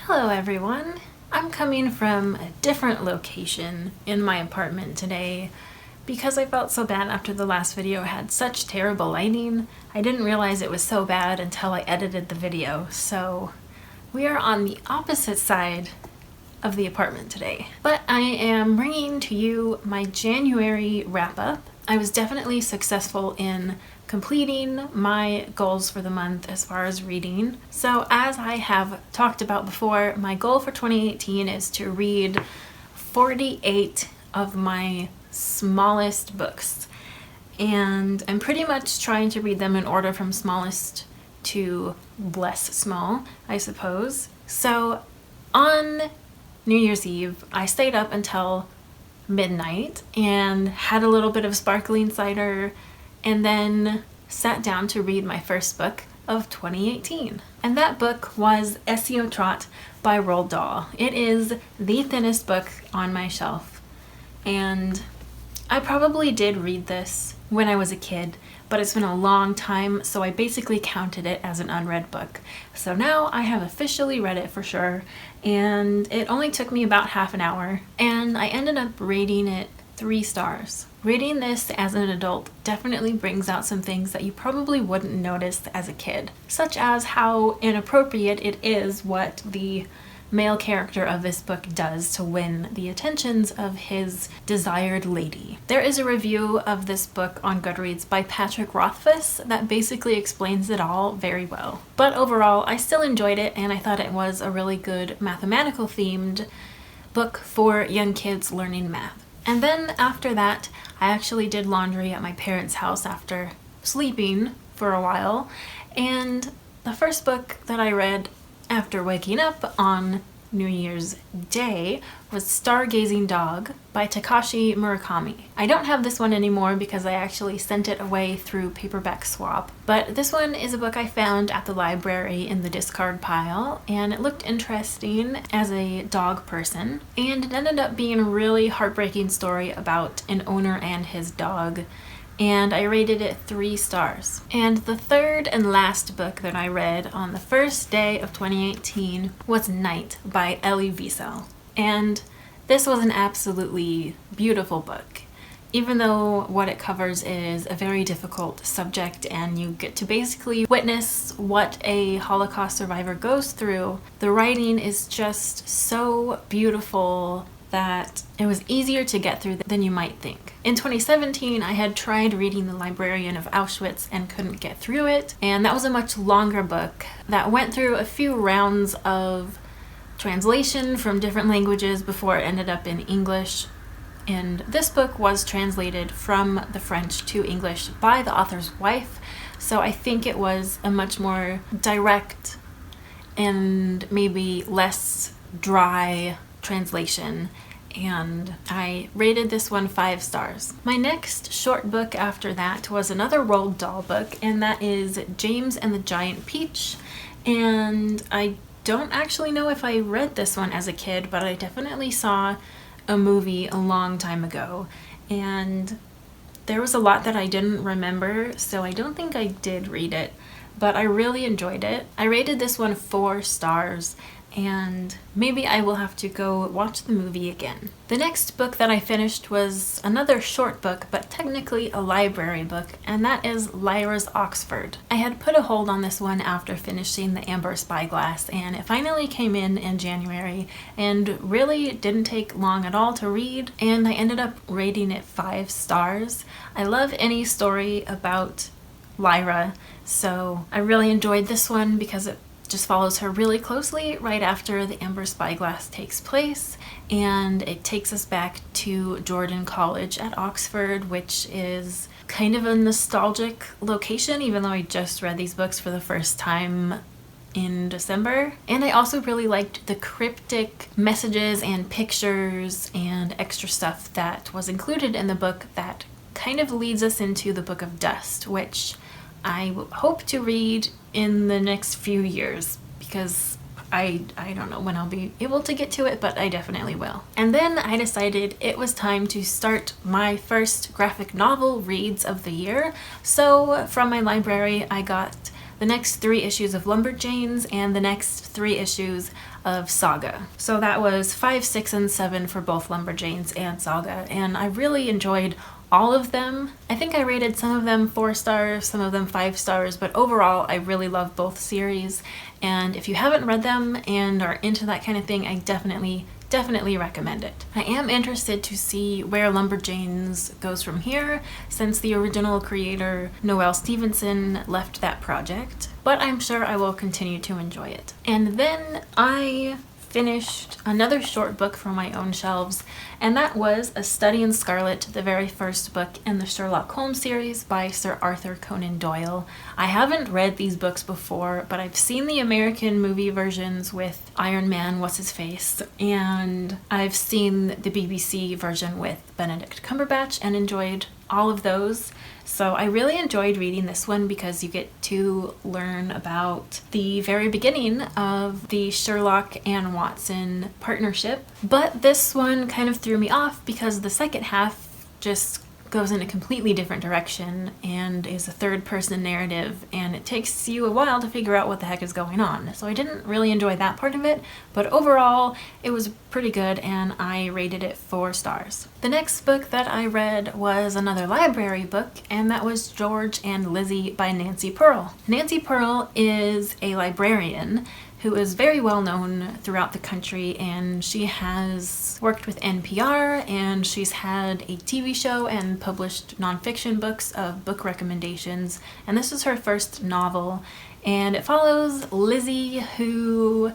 Hello everyone! I'm coming from a different location in my apartment today because I felt so bad after the last video had such terrible lighting. I didn't realize it was so bad until I edited the video, so we are on the opposite side of the apartment today. But I am bringing to you my January wrap-up. I was definitely successful in completing my goals for the month as far as reading. So as I have talked about before, my goal for 2018 is to read 48 of my smallest books. And I'm pretty much trying to read them in order from smallest to less small, I suppose. So on New Year's Eve, I stayed up until midnight and had a little bit of sparkling cider and then sat down to read my first book of 2018. And that book was SEO Trot by Roald Dahl. It is the thinnest book on my shelf, and I probably did read this when I was a kid, but it's been a long time, so I basically counted it as an unread book. So now I have officially read it for sure, and it only took me about half an hour, and I ended up rating it 3 stars. Reading this as an adult definitely brings out some things that you probably wouldn't notice as a kid, such as how inappropriate it is what the male character of this book does to win the attentions of his desired lady. There is a review of this book on Goodreads by Patrick Rothfuss that basically explains it all very well. But overall, I still enjoyed it, and I thought it was a really good mathematical themed book for young kids learning math. And then after that, I actually did laundry at my parents' house after sleeping for a while, and the first book that I read after waking up on New Year's Day was Stargazing Dog by Takashi Murakami. I don't have this one anymore because I actually sent it away through paperback swap, but this one is a book I found at the library in the discard pile, and it looked interesting as a dog person, and it ended up being a really heartbreaking story about an owner and his dog, and I rated it 3 stars. And the third and last book that I read on the first day of 2018 was Night by Elie Wiesel. And this was an absolutely beautiful book. Even though what it covers is a very difficult subject and you get to basically witness what a Holocaust survivor goes through, the writing is just so beautiful that it was easier to get through than you might think. In 2017, I had tried reading The Librarian of Auschwitz and couldn't get through it, and that was a much longer book that went through a few rounds of translation from different languages before it ended up in English. And this book was translated from the French to English by the author's wife, so I think it was a much more direct and maybe less dry translation, and I rated this one 5 stars. My next short book after that was another Roald Dahl book, and that is James and the Giant Peach, and I don't actually know if I read this one as a kid, but I definitely saw a movie a long time ago, and there was a lot that I didn't remember, so I don't think I did read it, but I really enjoyed it. I rated this one 4 stars, and maybe I will have to go watch the movie again. The next book that I finished was another short book, but technically a library book, and that is Lyras Oxford. I had put a hold on this one after finishing The Amber Spyglass, and it finally came in January, and really didn't take long at all to read, and I ended up rating it 5 stars. I love any story about Lyra, so I really enjoyed this one because it just follows her really closely right after The Amber Spyglass takes place, and it takes us back to Jordan College at Oxford, which is kind of a nostalgic location, even though I just read these books for the first time in December. And I also really liked the cryptic messages and pictures and extra stuff that was included in the book that kind of leads us into the Book of Dust, which I hope to read in the next few years because I don't know when I'll be able to get to it, but I definitely will. And then I decided it was time to start my first graphic novel reads of the year. So from my library, I got the next 3 issues of Lumberjanes and the next 3 issues of Saga. So that was 5, 6, and 7 for both Lumberjanes and Saga, and I really enjoyed all of them. I think I rated some of them 4 stars, some of them 5 stars, but overall I really love both series, and if you haven't read them and are into that kind of thing, I definitely recommend it. I am interested to see where Lumberjanes goes from here, since the original creator Noelle Stevenson left that project, but I'm sure I will continue to enjoy it. And then I finished another short book from my own shelves, and that was A Study in Scarlet, the very first book in the Sherlock Holmes series by Sir Arthur Conan Doyle. I haven't read these books before, but I've seen the American movie versions with Iron Man, what's-his-face, and I've seen the BBC version with Benedict Cumberbatch and enjoyed all of those. So I really enjoyed reading this one because you get to learn about the very beginning of the Sherlock and Watson partnership. But this one kind of threw me off because the second half just goes in a completely different direction and is a third-person narrative, and it takes you a while to figure out what the heck is going on. So I didn't really enjoy that part of it, but overall it was pretty good and I rated it 4 stars. The next book that I read was another library book, and that was George and Lizzie by Nancy Pearl. Nancy Pearl is a librarian who is very well known throughout the country, and she has worked with NPR, and she's had a TV show and published nonfiction books of book recommendations, and this is her first novel, and it follows Lizzie, who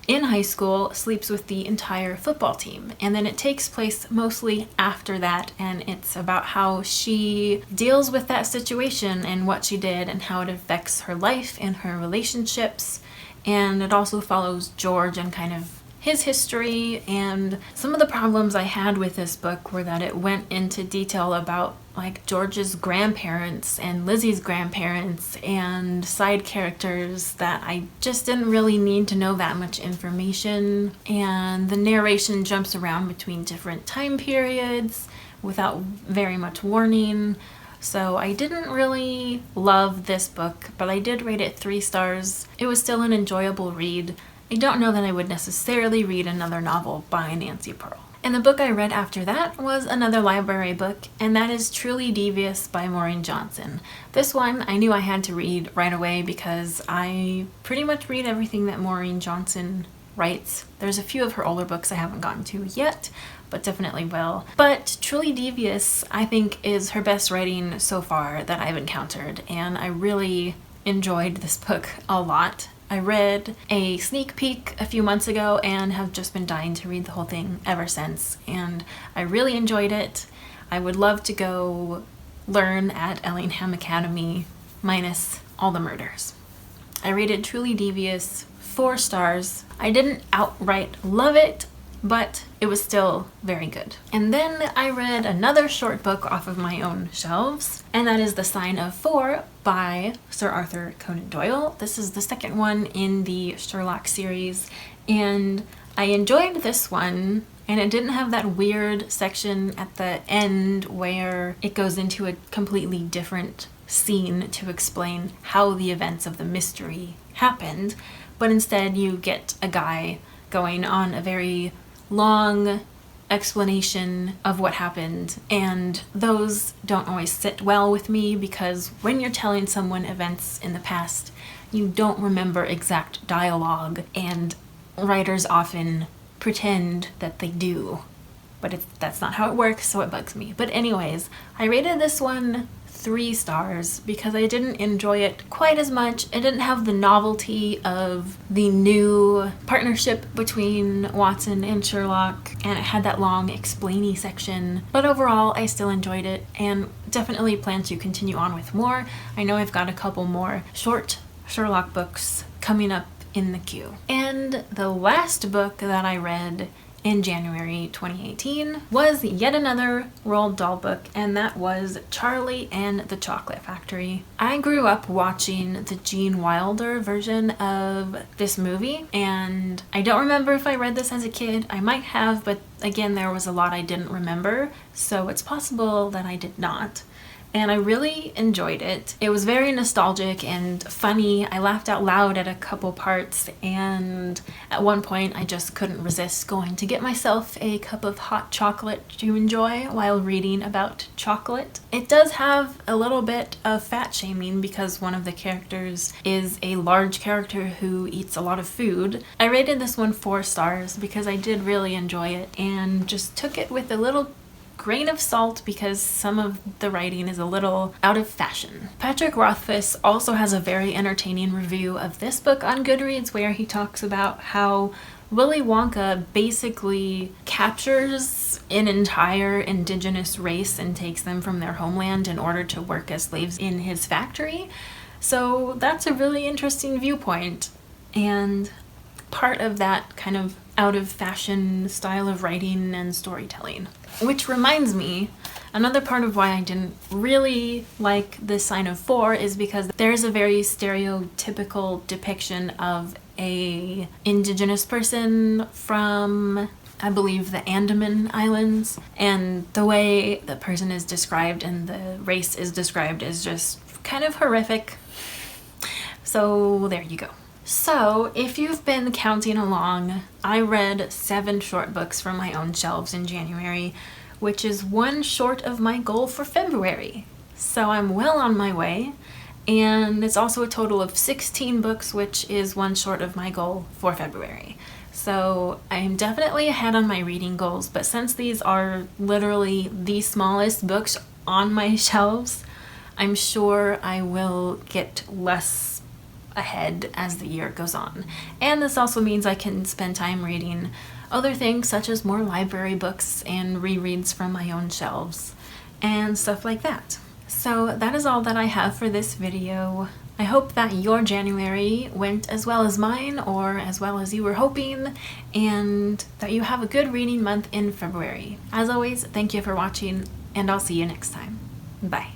in high school sleeps with the entire football team, and then it takes place mostly after that, and it's about how she deals with that situation and what she did and how it affects her life and her relationships. And it also follows George and kind of his history, and some of the problems I had with this book were that it went into detail about like George's grandparents and Lizzie's grandparents and side characters that I just didn't really need to know that much information, and the narration jumps around between different time periods without very much warning. So I didn't really love this book, but I did rate it 3 stars. It was still an enjoyable read. I don't know that I would necessarily read another novel by Nancy Pearl. And the book I read after that was another library book, and that is Truly Devious by Maureen Johnson. This one I knew I had to read right away because I pretty much read everything that Maureen Johnson writes. There's a few of her older books I haven't gotten to yet, but definitely will. But Truly Devious, I think, is her best writing so far that I've encountered, and I really enjoyed this book a lot. I read a sneak peek a few months ago and have just been dying to read the whole thing ever since, and I really enjoyed it. I would love to go learn at Ellingham Academy, minus all the murders. I rated Truly Devious 4 stars. I didn't outright love it, but it was still very good. And then I read another short book off of my own shelves, and that is The Sign of Thor by Sir Arthur Conan Doyle. This is the second one in the Sherlock series, and I enjoyed this one, and it didn't have that weird section at the end where it goes into a completely different scene to explain how the events of the mystery happened, but instead you get a guy going on a very long explanation of what happened, and those don't always sit well with me because when you're telling someone events in the past, you don't remember exact dialogue, and writers often pretend that they do, but that's not how it works, so it bugs me. But anyways, I rated this one 3 stars because I didn't enjoy it quite as much. It didn't have the novelty of the new partnership between Watson and Sherlock, and it had that long explainy section. But overall, I still enjoyed it and definitely plan to continue on with more. I know I've got a couple more short Sherlock books coming up in the queue. And the last book that I read in January 2018 was yet another Roald Dahl book, and that was Charlie and the Chocolate Factory. I grew up watching the Gene Wilder version of this movie, and I don't remember if I read this as a kid. I might have, but again, there was a lot I didn't remember, so it's possible that I did not. and I really enjoyed it. It was very nostalgic and funny. I laughed out loud at a couple parts, and at one point I just couldn't resist going to get myself a cup of hot chocolate to enjoy while reading about chocolate. It does have a little bit of fat shaming because one of the characters is a large character who eats a lot of food. I rated this one 4 stars because I did really enjoy it and just took it with a little grain of salt because some of the writing is a little out of fashion. Patrick Rothfuss also has a very entertaining review of this book on Goodreads where he talks about how Willy Wonka basically captures an entire indigenous race and takes them from their homeland in order to work as slaves in his factory. So that's a really interesting viewpoint, and part of that kind of out of fashion style of writing and storytelling. Which reminds me, another part of why I didn't really like the Sign of Thor is because there's a very stereotypical depiction of a indigenous person from, I believe, the Andaman Islands, and the way the person is described and the race is described is just kind of horrific. So there you go. So, if you've been counting along, I read 7 short books from my own shelves in January, which is 1 short of my goal for February. So I'm well on my way, and it's also a total of 16 books, which is 1 short of my goal for February. So I'm definitely ahead on my reading goals, but since these are literally the smallest books on my shelves, I'm sure I will get less ahead as the year goes on. And this also means I can spend time reading other things such as more library books and rereads from my own shelves and stuff like that. So that is all that I have for this video. I hope that your January went as well as mine, or as well as you were hoping, and that you have a good reading month in February. As always, thank you for watching, and I'll see you next time. Bye.